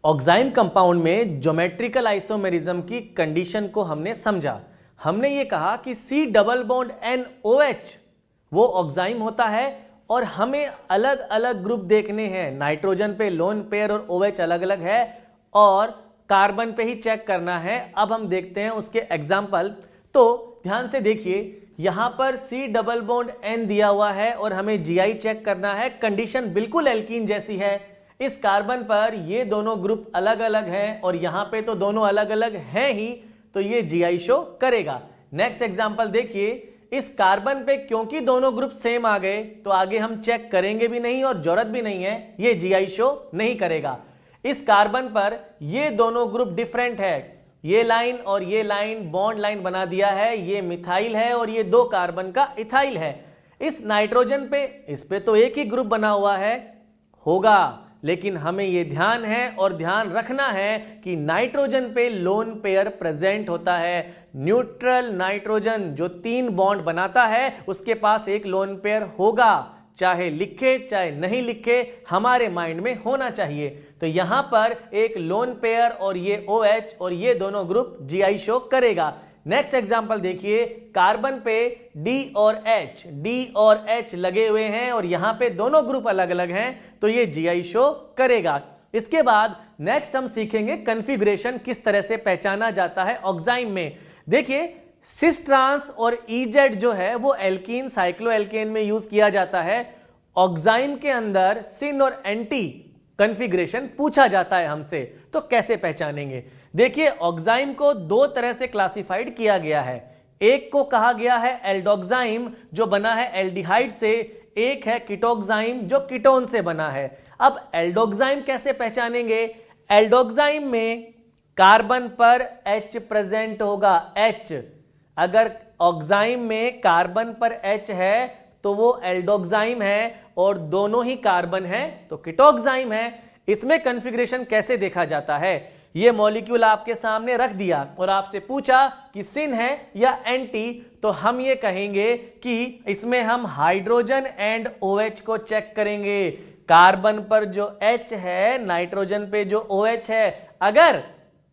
Oxime compound में geometrical isomerism की condition को हमने समझा। हमने ये कहा कि C डबल बॉन्ड NOH वो ऑक्साइम होता है और हमें अलग अलग ग्रुप देखने हैं। नाइट्रोजन पे लोन पेयर और OH अलग अलग है और कार्बन पे ही चेक करना है। अब हम देखते हैं उसके एग्जाम्पल। तो ध्यान से देखिए, यहां पर C डबल बॉन्ड N दिया हुआ है और हमें GI चेक करना है। कंडीशन बिल्कुल एल्कीन जैसी है। इस कार्बन पर ये दोनों ग्रुप अलग अलग हैं और यहां पे तो दोनों अलग अलग हैं ही, तो ये GI शो करेगा। नेक्स्ट एग्जांपल देखिए, इस कार्बन पे क्योंकि दोनों ग्रुप सेम आ गए तो आगे हम चेक करेंगे भी नहीं और जरूरत भी नहीं है, ये GI शो नहीं करेगा। इस कार्बन पर ये दोनों ग्रुप डिफरेंट है, ये लाइन और ये लाइन बॉन्ड लाइन बना दिया है, ये मिथाइल है और ये 2 कार्बन का इथाइल है। इस नाइट्रोजन पे, इस पे तो एक ही ग्रुप बना हुआ है, होगा, लेकिन हमें यह ध्यान है और ध्यान रखना है कि नाइट्रोजन पे लोन पेयर प्रेजेंट होता है। न्यूट्रल नाइट्रोजन जो 3 बॉन्ड बनाता है उसके पास एक लोन पेयर होगा, चाहे लिखे चाहे नहीं लिखे, हमारे माइंड में होना चाहिए। तो यहां पर एक लोन पेयर और ये OH और ये दोनों ग्रुप GI शो करेगा। नेक्स्ट एग्जांपल देखिए, कार्बन पे D और H लगे हुए हैं और यहां पे दोनों ग्रुप अलग अलग हैं, तो ये GI शो करेगा। इसके बाद नेक्स्ट हम सीखेंगे कॉन्फ़िगरेशन किस तरह से पहचाना जाता है ऑक्साइम में। देखिए, सिस ट्रांस और EZ जो है वो एल्कीन साइक्लोएल्केन में यूज किया जाता है। ऑक्साइम के अंदर सिन और एंटी कॉन्फ़िगरेशन पूछा जाता है हमसे, तो कैसे पहचानेंगे? देखिए, ऑक्साइम को 2 तरह से क्लासिफाइड किया गया है। एक को कहा गया है एल्डोक्साइम जो बना है एल्डिहाइड से, एक है कीटोक्साइम जो कीटोन से बना है। अब एल्डोक्साइम कैसे पहचानेंगे? एल्डोक्साइम में कार्बन पर H प्रेजेंट होगा, H। अगर ऑक्साइम में कार्बन पर H है तो वो एल्डोक्साइम है और दोनों ही कार्बन है तो कीटोक्साइम है। इसमें कॉन्फ़िगरेशन कैसे देखा जाता है? ये मॉलिक्यूल आपके सामने रख दिया और आपसे पूछा कि सिन है या एंटी, तो हम ये कहेंगे कि इसमें हम हाइड्रोजन एंड OH को चेक करेंगे। कार्बन पर जो H है, नाइट्रोजन पे जो OH है, अगर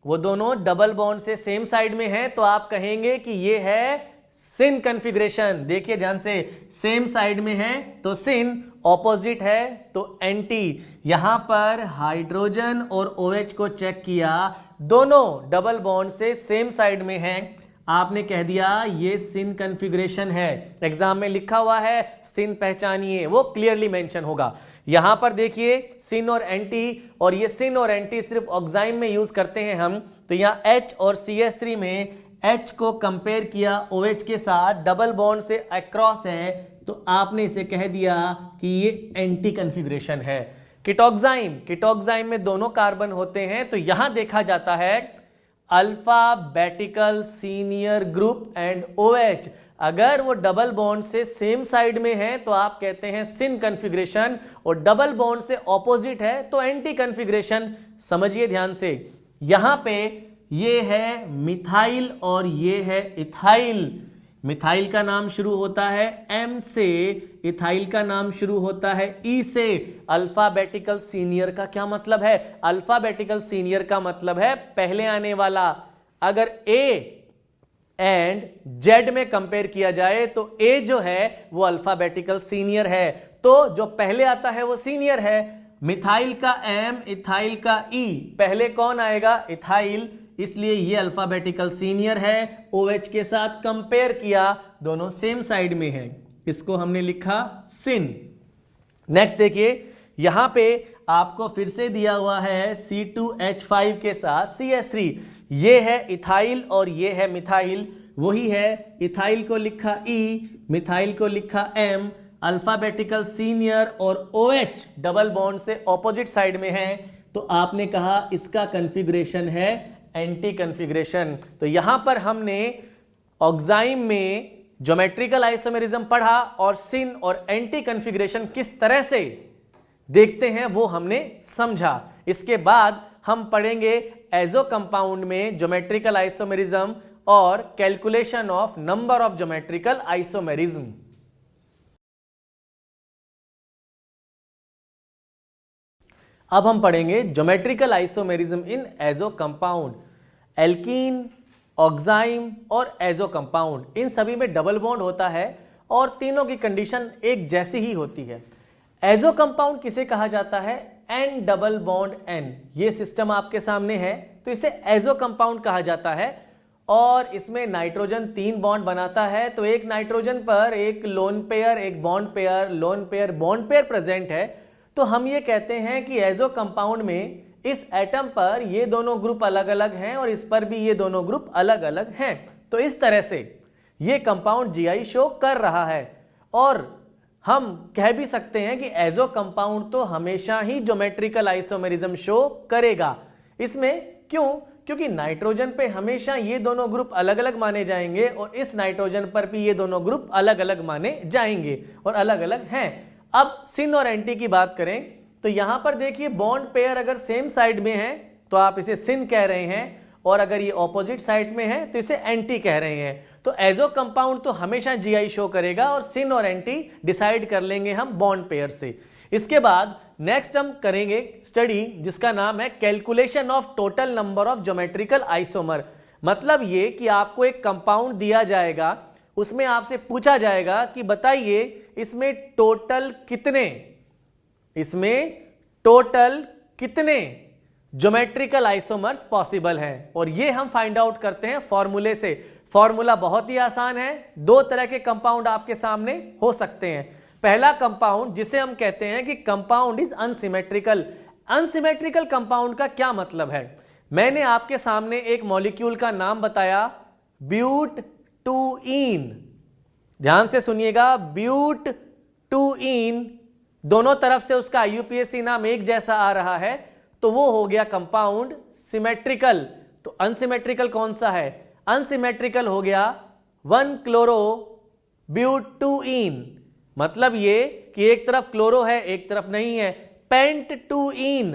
वो दोनों डबल बॉन्ड से सेम साइड में है तो आप कहेंगे कि ये है सिन कॉन्फ़िगरेशन। देखिए ध्यान से, सेम साइड में है तो सिन, ऑपोजिट है तो एंटी। यहां पर हाइड्रोजन और OH को चेक किया, दोनों डबल बॉन्ड से सेम साइड में हैं, आपने कह दिया ये सिन कॉन्फ़िगरेशन है। एग्जाम में लिखा हुआ है सिन पहचानिए, वो क्लियरली मेंशन होगा। यहां पर देखिए सिन और एंटी, और ये सिन और एंटी सिर्फ ऑक्साइम में यूज करते हैं हम। तो यहां H और CH3 में H को कंपेयर किया OH के साथ, डबल बॉन्ड से अक्रॉस है, तो आपने इसे कह दिया कि ये एंटी कॉन्फ़िगरेशन है। कीटोक्साइम में दोनों कार्बन होते हैं, तो यहां देखा जाता है alphabetical senior group and OH। अगर वो डबल बॉन्ड से सेम साइड में है तो आप कहते हैं सिन कॉन्फ़िगरेशन, और डबल बॉन्ड से ऑपोजिट है तो एंटी कॉन्फ़िगरेशन। समझिए ध्यान से, यहां पे ये है मिथाइल और ये है इथाइल। मिथाइल का नाम शुरू होता है M से, इथाइल का नाम शुरू होता है E से। अल्फाबेटिकल सीनियर का क्या मतलब है? अल्फाबेटिकल सीनियर का मतलब है पहले आने वाला। अगर A एंड Z में कंपेयर किया जाए तो A जो है वो अल्फाबेटिकल सीनियर है, तो जो पहले आता है वो सीनियर है। मिथाइल का M, इथाइल का E, पहले कौन आएगा? इथाइल, इसलिए ये अल्फाबेटिकल सीनियर है। OH के साथ कंपेयर किया, दोनों सेम साइड में हैं, इसको हमने लिखा सिन। नेक्स्ट देखिए, यहां पे आपको फिर से दिया हुआ है C2H5 के साथ CH3, ये है इथाइल और ये है मिथाइल। वही है, इथाइल को लिखा E, मिथाइल को लिखा M। अल्फाबेटिकल सीनियर और OH डबल बॉन्ड से ऑपोजिट साइड में है, तो आपने कहा इसका कॉन्फ़िगरेशन है एंटी कॉन्फ़िगरेशन। तो यहां पर हमने ऑक्साइम में ज्योमेट्रिकल आइसोमेरिज्म पढ़ा और सिन और एंटी कॉन्फ़िगरेशन किस तरह से देखते हैं वो हमने समझा। इसके बाद हम पढ़ेंगे एजो कंपाउंड में ज्योमेट्रिकल आइसोमेरिज्म और calculation of number of geometrical isomerism. अब हम पढ़ेंगे geometrical isomerism in azo compound. Alkene, oxime और एजो कंपाउंड, इन सभी में डबल बॉन्ड होता है और तीनों की कंडीशन एक जैसी ही होती है। एजो कंपाउंड किसे कहा जाता है? N double bond N. ये सिस्टम आपके सामने है तो इसे एजो कंपाउंड कहा जाता है और इसमें नाइट्रोजन 3 बॉन्ड बनाता है। तो एक नाइट्रोजन पर एक लोन पेयर, एक bond pair, lone pair, bond pair present है। तो हम ये कहते हैं कि एजो कंपाउंड में इस एटम पर ये दोनों ग्रुप अलग अलग हैं और इस पर भी ये दोनों ग्रुप अलग अलग हैं। तो इस तरह से ये कंपाउंड जीआई शो कर रहा है और हम कह भी सकते हैं कि एजो कंपाउंड तो हमेशा ही ज्योमेट्रिकल आइसोमेरिज्म शो करेगा। इसमें क्यों? क्योंकि नाइट्रोजन पे हमेशा ये दोनों ग्रुप अलग अलग माने जाएंगे और इस नाइट्रोजन पर भी ये दोनों ग्रुप अलग अलग माने जाएंगे और अलग अलग हैं। अब सिन और एंटी की बात करें तो यहां पर देखिए बॉन्ड पेयर अगर सेम साइड में है तो आप इसे सिन कह रहे हैं और अगर ये ऑपोजिट साइड में है तो इसे एंटी कह रहे हैं। तो एजो कंपाउंड तो हमेशा जीआई शो करेगा और सिन और एंटी डिसाइड कर लेंगे हम बॉन्ड पेयर से। इसके बाद नेक्स्ट हम करेंगे स्टडी जिसका नाम है calculation of total number of geometrical isomer. मतलब ये कि आपको एक कंपाउंड दिया जाएगा, उसमें आपसे पूछा जाएगा कि बताइए इसमें टोटल कितने ज्योमेट्रिकल आइसोमर्स पॉसिबल हैं और ये हम फाइंड आउट करते हैं फॉर्मूले से। फॉर्मूला बहुत ही आसान है। 2 तरह के कंपाउंड आपके सामने हो सकते हैं। पहला कंपाउंड जिसे हम कहते हैं कि compound is unsymmetrical. Unsymmetrical compound का क्या मतलब है? मैंने आपके सामने एक मॉलिक्यूल का नाम बताया, ब्यूट-टू-ईन। ध्यान से सुनिएगा, ब्यूट-टू-ईन, दोनों तरफ से उसका आईयूपीएसी नाम एक जैसा आ रहा है तो वो हो गया कंपाउंड सिमेट्रिकल। तो अनसिमेट्रिकल कौन सा है? अनसिमेट्रिकल हो गया 1-क्लोरो-ब्यूट-टू-ईन। मतलब ये कि एक तरफ क्लोरो है एक तरफ नहीं है। पेंट-टू-ईन,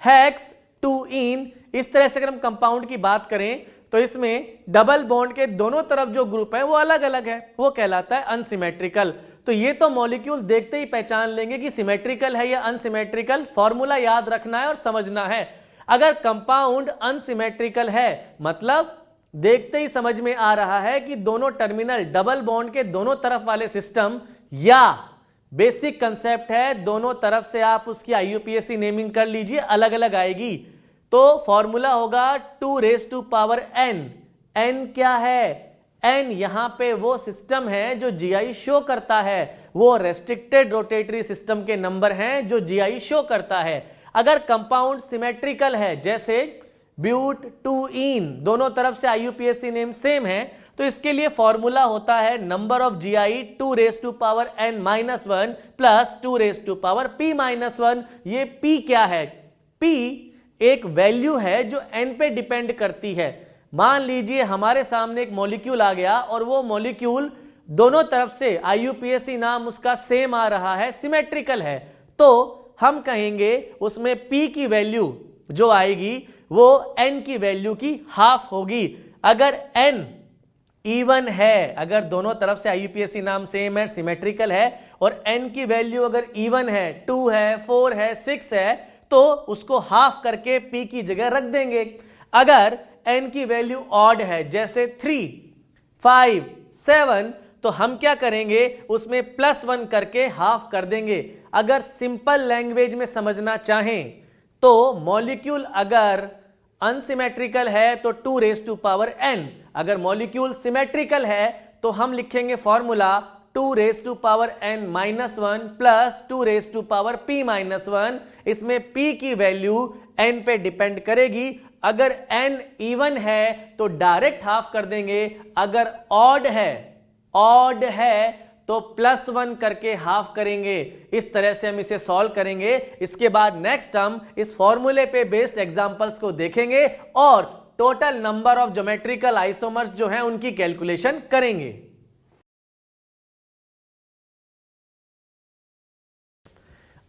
हेक्स-टू-ईन। इस तरह से अगर हम कंपाउंड की बात करें तो इसमें डबल बॉन्ड के दोनों तरफ जो ग्रुप है वो अलग अलग है, वो कहलाता है अनसिमेट्रिकल। तो ये तो मॉलिक्यूल देखते ही पहचान लेंगे कि सिमेट्रिकल है या अनसिमेट्रिकल। फॉर्मूला याद रखना है और समझना है। अगर कंपाउंड अनसिमेट्रिकल है मतलब देखते ही समझ में आ रहा है कि दोनों टर्मिनल डबल बॉन्ड के दोनों तरफ वाले सिस्टम, या बेसिक कंसेप्ट है दोनों तरफ से आप उसकी आईयूपीएसी नेमिंग कर लीजिए, अलग अलग आएगी। तो फॉर्मूला होगा 2n। n क्या है? n यहां पे वो सिस्टम है जो जीआई शो करता है, वो रेस्ट्रिक्टेड रोटेटरी सिस्टम के नंबर हैं जो जीआई शो करता है। अगर कंपाउंड सिमेट्रिकल है जैसे ब्यूट-टू-ईन, दोनों तरफ से आईयूपीएसी नेम सेम है, तो इसके लिए फॉर्मूला होता है number of GI 2n-1 plus 2p-1। ये p क्या है? p एक वैल्यू है जो n पे डिपेंड करती है। मान लीजिए हमारे सामने एक मॉलिक्यूल आ गया और वो मॉलिक्यूल दोनों तरफ से आईयूपीएसी नाम उसका सेम आ रहा है, सिमेट्रिकल है, तो हम कहेंगे उसमें p की वैल्यू जो आएगी वो n की वैल्यू की हाफ होगी। अगर n इवन है, अगर दोनों तरफ से आईयूपीएसी नाम सेम है, सिमेट्रिकल है और n की वैल्यू अगर इवन है, 2 है, 4 है, 6 है, तो उसको हाफ करके p की जगह रख देंगे। अगर n की वैल्यू ऑड है जैसे 3, 5, 7, तो हम क्या करेंगे उसमें +1 करके हाफ कर देंगे। अगर सिंपल लैंग्वेज में समझना चाहें तो मॉलिक्यूल अगर अनसिमेट्रिकल है तो 2n, अगर मॉलिक्यूल सिमेट्रिकल है तो हम लिखेंगे फॉर्मूला 2n-1 प्लस 2p-1। इसमें p की वैल्यू n पे डिपेंड करेगी। अगर n इवन है तो डायरेक्ट हाफ कर देंगे, अगर ऑड है तो +1 करके हाफ करेंगे। इस तरह से हम इसे सॉल्व करेंगे। इसके बाद नेक्स्ट हम इस फॉर्मूले पे बेस्ड एग्जांपल्स को देखेंगे और total number of geometrical isomers जो हैं उनकी कैलकुलेशन करेंगे।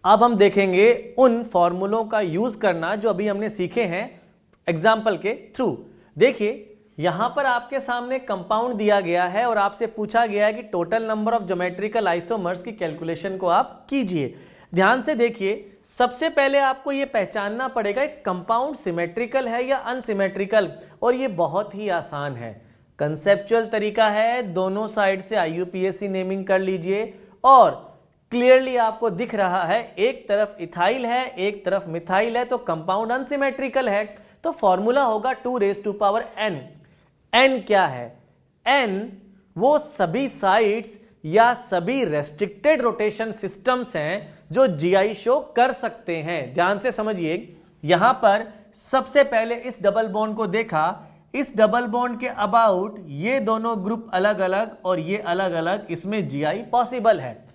अब हम देखेंगे उन फॉर्मूलों का यूज करना जो अभी हमने सीखे हैं एग्जाम्पल के थ्रू। देखिए यहां पर आपके सामने कंपाउंड दिया गया है और आपसे पूछा गया है कि total number of geometrical isomers की कैलकुलेशन को आप कीजिए। ध्यान से देखिए, सबसे पहले आपको यह पहचानना पड़ेगा कंपाउंड सिमेट्रिकल है या अनसिमेट्रिकल, और यह बहुत ही आसान है। कंसेप्चुअल तरीका है, दोनों साइड से IUPAC नेमिंग कर लीजिए और क्लियरली आपको दिख रहा है एक तरफ इथाइल है एक तरफ मिथाइल है, तो कंपाउंड अनसिमेट्रिकल है। तो फॉर्मूला होगा 2n। n क्या है? n वो सभी साइड्स या सभी रेस्ट्रिक्टेड रोटेशन सिस्टम्स हैं जो GI शो कर सकते हैं। ध्यान से समझिए, यहां पर सबसे पहले इस डबल बॉन्ड को देखा, इस डबल बॉन्ड के अबाउट ये दोनों ग्रुप अलग अलग और ये अलग अलग, इसमें GI पॉसिबल है।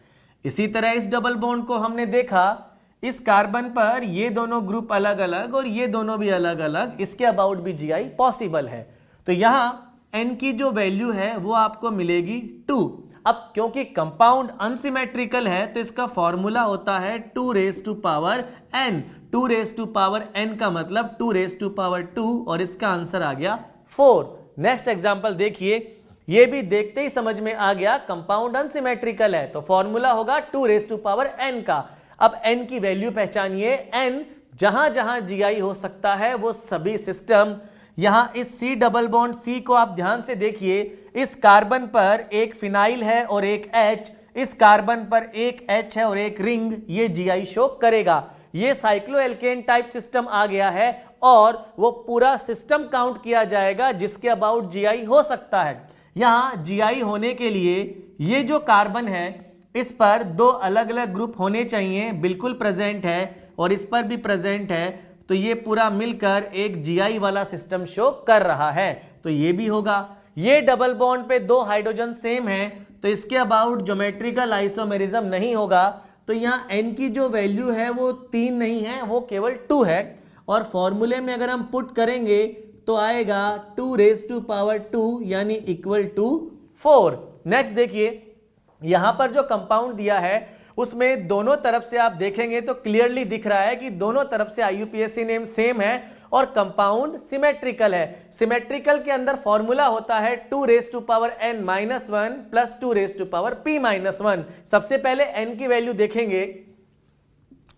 इसी तरह इस डबल बॉन्ड को हमने देखा, इस कार्बन पर ये दोनों ग्रुप अलग अलग और ये दोनों भी अलग अलग, इसके अबाउट भी GI पॉसिबल है। तो यहां n की जो वैल्यू है वो आपको मिलेगी 2। अब क्योंकि कंपाउंड अनसिमेट्रिकल है तो इसका फॉर्मूला होता है 2n। 2n का मतलब 2 और इसका आंसर आ गया 4। नेक्स्ट एग्जांपल देखिए, ये भी देखते ही समझ में आ गया कंपाउंड अनसिमेट्रिकल है, तो फॉर्मूला होगा 2n का। अब n की वैल्यू पहचानिए, n जहां जहां GI हो सकता है वो सभी सिस्टम, यहां इस C डबल बॉन्ड C को आप ध्यान से देखिए, इस कार्बन पर एक फिनाइल है और एक H, इस कार्बन पर एक H है और एक रिंग, ये GI शो करेगा। ये साइक्लोएल्केन टाइप सिस्टम आ गया है और वो पूरा सिस्टम काउंट किया जाएगा जिसके अबाउट GI हो सकता है। यहां GI होने के लिए ये जो कार्बन है इस पर दो अलग अलग ग्रुप होने चाहिए, बिल्कुल प्रेजेंट है, और इस पर भी प्रेजेंट है, तो ये पूरा मिलकर एक GI वाला सिस्टम शो कर रहा है। तो ये भी होगा। ये डबल बॉन्ड पे दो हाइड्रोजन सेम हैं, तो इसके अबाउट ज्योमेट्रिकल आइसोमेरिज्म नहीं होगा। तो यहाँ n की जो वैल्यू है वो 3 नहीं है, वो केवल 2 है, और फॉर्मूले में अगर हम पुट करेंगे तो आएगा 2 यानी इक्वल टू 4। नेक्स्ट देखिए, यहां पर जो कंपाउंड दिया है उसमें दोनों तरफ से आप देखेंगे तो क्लियरली दिख रहा है कि दोनों तरफ से IUPAC नेम सेम है और कंपाउंड सिमेट्रिकल है। सिमेट्रिकल के अंदर फॉर्मूला होता है 2n-1 प्लस 2p-1। सबसे पहले n की वैल्यू देखेंगे,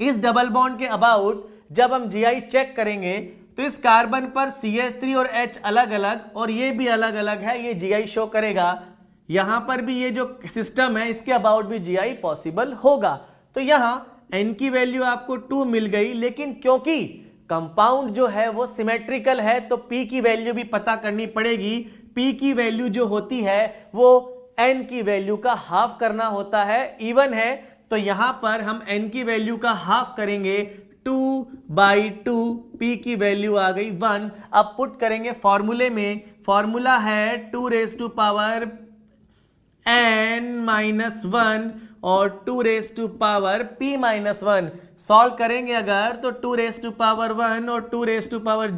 इस डबल बॉन्ड के अबाउट जब हम GI चेक करेंगे तो इस कार्बन पर CH3 और H अलग अलग और ये भी अलग अलग है, ये GI शो करेगा। यहां पर भी ये जो सिस्टम है इसके अबाउट भी GI पॉसिबल होगा। तो यहां n की वैल्यू आपको 2 मिल गई, लेकिन क्योंकि कंपाउंड जो है वो सिमेट्रिकल है तो p की वैल्यू भी पता करनी पड़ेगी। p की वैल्यू जो होती है वो n की वैल्यू का हाफ करना होता है। इवन है तो यहां पर हम n की वैल्यू का हाफ करेंगे, 2/2, p की वैल्यू आ गई 1। अब पुट करेंगे फॉर्मूले में, फॉर्मूला है 2n-1 और 2p-1। सॉल्व करेंगे अगर तो 2 और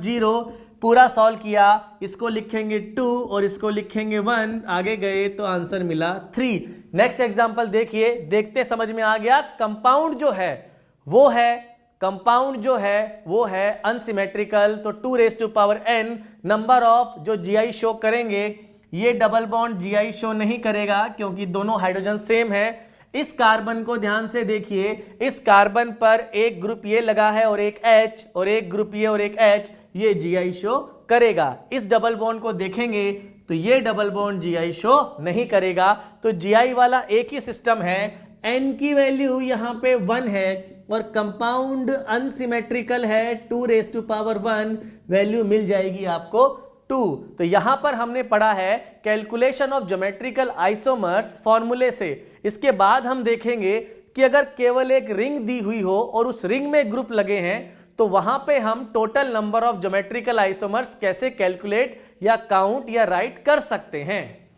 2 पूरा सॉल्व किया, इसको लिखेंगे 2 और इसको लिखेंगे 1, आगे गए तो आंसर मिला 3। नेक्स्ट एग्जांपल देखिए, देखते समझ में आ गया कंपाउंड जो है वो है अनसिमेट्रिकल, तो 2n नंबर ऑफ जो GI शो करेंगे, ये डबल बॉन्ड GI शो नहीं करेगा क्योंकि दोनों हाइड्रोजन सेम है। इस कार्बन को ध्यान से देखिए, इस कार्बन पर एक ग्रुप ये लगा है और एक H, और एक ग्रुप ये और एक H, ये GI शो करेगा। इस डबल बॉन्ड को देखेंगे तो ये डबल बॉन्ड GI शो नहीं करेगा। तो GI वाला एक ही सिस्टम है, n की वैल्यू यहां पे 1 है और कंपाउंड अनसिमेट्रिकल है, 2 वैल्यू मिल जाएगी आपको 2। तो यहां पर हमने पढ़ा है कैलकुलेशन ऑफ ज्योमेट्रिकल आइसोमर्स फॉर्मूले से। इसके बाद हम देखेंगे कि अगर केवल एक रिंग दी हुई हो और उस रिंग में ग्रुप लगे हैं तो वहां पे हम total number of geometrical isomers कैसे कैलकुलेट या काउंट या राइट कर सकते हैं।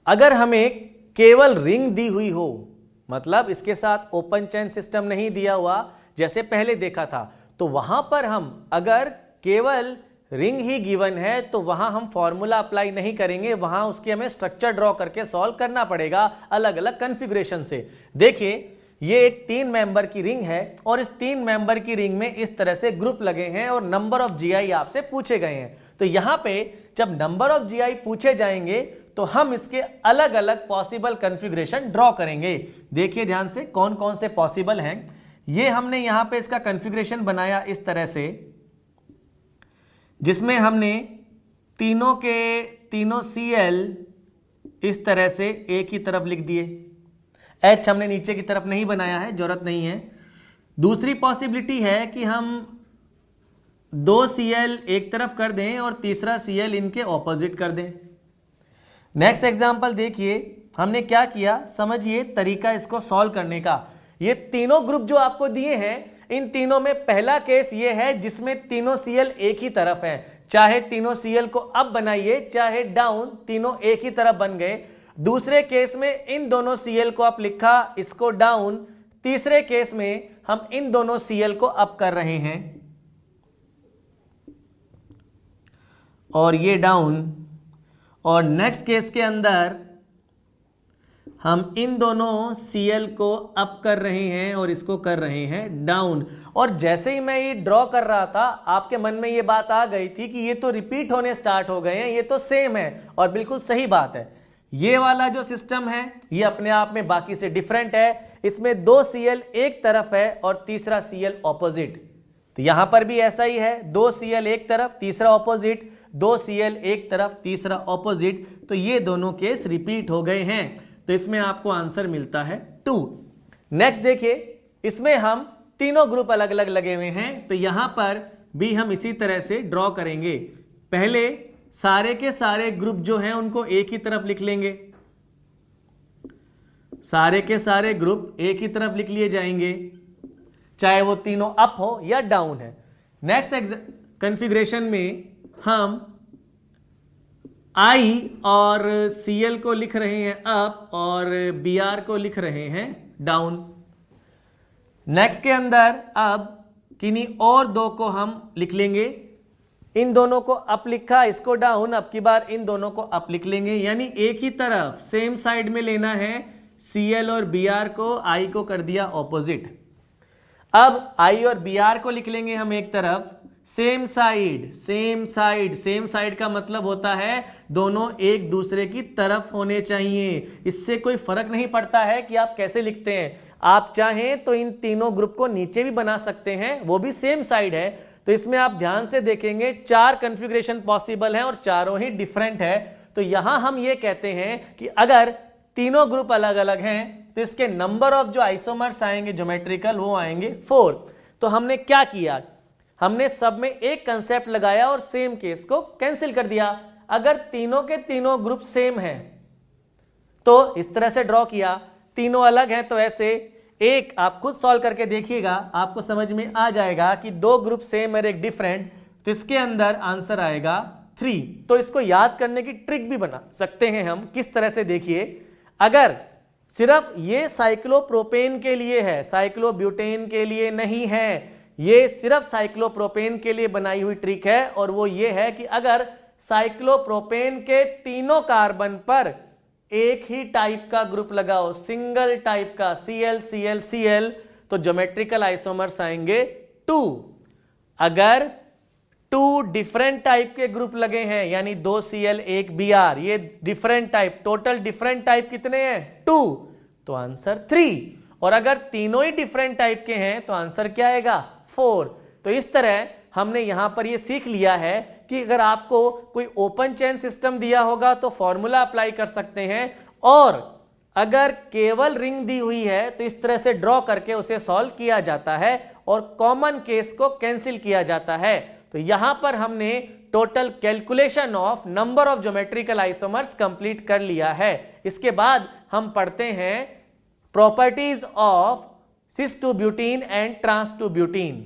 अगर हमें केवल रिंग दी हुई हो, मतलब इसके साथ ओपन चेन सिस्टम नहीं दिया हुआ जैसे पहले देखा था, तो वहां पर हम अगर केवल रिंग ही गिवन है तो वहां हम फॉर्मूला अप्लाई नहीं करेंगे, वहां उसके हमें स्ट्रक्चर ड्रॉ करके सॉल्व करना पड़ेगा अलग अलग कॉन्फ़िगरेशन से। देखिए, ये एक 3 मेंबर की रिंग है और इस 3 मेंबर की रिंग में इस तरह से ग्रुप लगे हैं और नंबर ऑफ GI आपसे पूछे गए हैं। तो यहां पे जब नंबर ऑफ GI पूछे जाएंगे तो हम इसके अलग अलग पॉसिबल कॉन्फ़िगरेशन ड्रॉ करेंगे। देखिए ध्यान से कौन कौन से पॉसिबल हैं। ये हमने यहां पे इसका कॉन्फ़िगरेशन बनाया इस तरह से, जिसमें हमने तीनों के तीनों Cl इस तरह से एक ही तरफ लिख दिए। H हमने नीचे की तरफ नहीं बनाया है, जरूरत नहीं है। दूसरी पॉसिबिलिटी है कि हम 2 Cl एक तरफ कर दें और तीसरा Cl इनके ऑपोजिट कर दें। नेक्स्ट एग्जांपल देखिए, हमने क्या किया, समझिए तरीका इसको सॉल्व करने का। ये तीनों ग्रुप जो आपको दिए हैं, इन तीनों में पहला केस ये है जिसमें तीनों Cl एक ही तरफ हैं। चाहे तीनों Cl को अप बनाइए चाहे डाउन, तीनों एक ही तरफ बन गए। दूसरे केस में इन दोनों Cl को आप लिखा, इसको डाउन। तीसरे केस में हम इन दोनों Cl को अप कर रहे हैं और ये डाउन। और नेक्स्ट केस के अंदर हम इन दोनों Cl को अप कर रहे हैं और इसको कर रहे हैं डाउन। और जैसे ही मैं ये ड्रॉ कर रहा था, आपके मन में ये बात आ गई थी कि ये तो रिपीट होने स्टार्ट हो गए हैं, ये तो सेम है। और बिल्कुल सही बात है, ये वाला जो सिस्टम है ये अपने आप में बाकी से डिफरेंट है। इसमें 2 Cl एक तरफ है और तीसरा Cl ऑपोजिट। तो यहां पर भी ऐसा ही है, 2 Cl एक तरफ तीसरा ऑपोजिट, 2 Cl एक तरफ तीसरा ऑपोजिट। तो ये दोनों केस रिपीट हो गए हैं, तो इसमें आपको आंसर मिलता है 2। नेक्स्ट देखिए, इसमें हम तीनों ग्रुप अलग अलग लगे हुए हैं, तो यहां पर भी हम इसी तरह से ड्रॉ करेंगे। पहले सारे के सारे ग्रुप जो हैं उनको एक ही तरफ लिख लेंगे, सारे के सारे ग्रुप एक ही तरफ लिख लिए जाएंगे, चाहे वो तीनों अप हो या डाउन है। नेक्स्ट कॉन्फ़िगरेशन में हम I और Cl को लिख रहे हैं अप और Br को लिख रहे हैं डाउन। नेक्स्ट के अंदर अब किन्हीं और दो को हम लिख लेंगे, इन दोनों को अप लिखा, इसको डाउन, अब की बार इन दोनों को अप लिख लेंगे। यानी एक ही तरफ सेम साइड में लेना है, Cl और Br को, I को कर दिया ऑपोजिट। अब I और Br को लिख लेंगे हम एक तरफ, same side same side. Same side का मतलब होता है दोनों एक दूसरे की तरफ होने चाहिए। इससे कोई फर्क नहीं पड़ता है कि आप कैसे लिखते हैं। आप चाहें तो इन तीनों ग्रुप को नीचे भी बना सकते हैं, वो भी सेम साइड है। तो इसमें आप ध्यान से देखेंगे 4 कॉन्फ़िगरेशन पॉसिबल हैं और चारों ही डिफरेंट है। तो यहां हम ये कहते हैं कि अगर तीनों ग्रुप अलग अलग हैं तो इसके नंबर ऑफ जो आइसोमर्स आएंगे ज्योमेट्रिकल, वो आएंगे 4। तो हमने क्या किया, हमने सब में एक कंसेप्ट लगाया और सेम केस को कैंसिल कर दिया। अगर तीनों के तीनों ग्रुप सेम हैं तो इस तरह से ड्रॉ किया, तीनों अलग हैं तो ऐसे। एक आप खुद सॉल्व करके देखिएगा, आपको समझ में आ जाएगा कि 2 ग्रुप सेम और एक डिफरेंट, तो इसके अंदर आंसर आएगा 3। तो इसको याद करने की ट्रिक भी बना सकते हैं हम। किस तरह से, देखिए, अगर सिर्फ ये साइक्लोप्रोपेन के लिए है, साइक्लोब्यूटेन के लिए नहीं है, ये सिर्फ साइक्लोप्रोपेन के लिए बनाई हुई ट्रिक है। और वो ये है कि अगर साइक्लोप्रोपेन के तीनों कार्बन पर एक ही टाइप का ग्रुप लगाओ, सिंगल टाइप का, Cl Cl Cl, तो ज्योमेट्रिकल आइसोमर्स आएंगे 2। अगर 2 डिफरेंट टाइप के ग्रुप लगे हैं, यानी 2 Cl 1 Br, ये different type, total different type कितने हैं 2, तो आंसर 3। और अगर तीनों ही डिफरेंट टाइप के हैं तो आंसर क्या आएगा 4। तो इस तरह हमने यहां पर ये सीख लिया है कि अगर आपको कोई ओपन चेन सिस्टम दिया होगा तो फॉर्मूला अप्लाई कर सकते हैं, और अगर केवल रिंग दी हुई है तो इस तरह से ड्रॉ करके उसे सॉल्व किया जाता है और कॉमन केस को कैंसिल किया जाता है। तो यहां पर हमने total calculation of number of geometrical isomers complete कर लिया है। इसके बाद हम पढ़ते हैं properties of cis two butene and trans two butene.